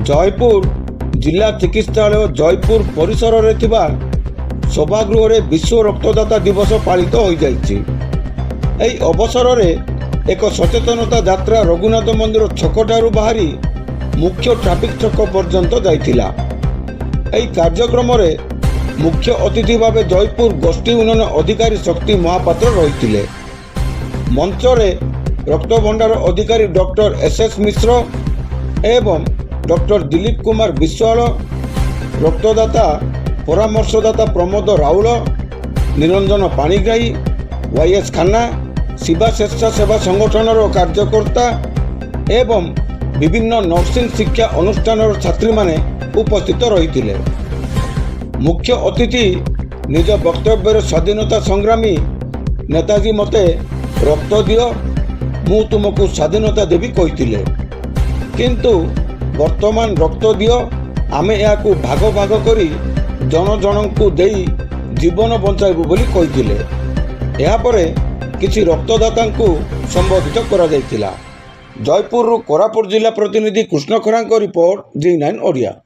जयपुर जिला चिकित्सालय जयपुर परिसर रे थिबा सभागृह रे विश्व रक्तदाता दिवस पालित हो जाइछि। एई अवसर रे एक सचेतनता यात्रा रघुनाथ मंदिर छकटारू बाहरी मुख्य ट्राफिक छक पर्यंत जाइथिला। एई कार्यक्रम रे मुख्य अतिथि भावे जयपुर गोष्ठी उन्नयन अधिकारी शक्ति महापात्र रहिथिले। मंच रे रक्त भंडार अधिकारी डॉक्टर एसएस मिश्र एवं डॉक्टर दिलीप कुमार विश्वाल, रक्तदाता परामर्शदाता प्रमोद राउल, निरंजन पाणिग्राही, वाईएस खान्ना, शिवा स्वेच्छासेवा संगठन कार्यकर्ता एवं विभिन्न नर्सिंग शिक्षा अनुष्ठान छात्री माने उपस्थित रही। मुख्य अतिथि निज वक्तव्य स्वाधीनता संग्रामी नेताजी मते रक्त दियो मु तुमको स्वाधीनता देवी कही, किंतु वर्तमान रक्त दियो आमे याकू भाग भाग करी जन जन को देई जीवन बंचाइबु बोली कहिथिले। एहा परे किछि रक्तदाता को संबोधित करा जायतिला। जयपुर कोरापुट जिला प्रतिनिधि कृष्ण खरांक रिपोर्ट G9 ओडिया।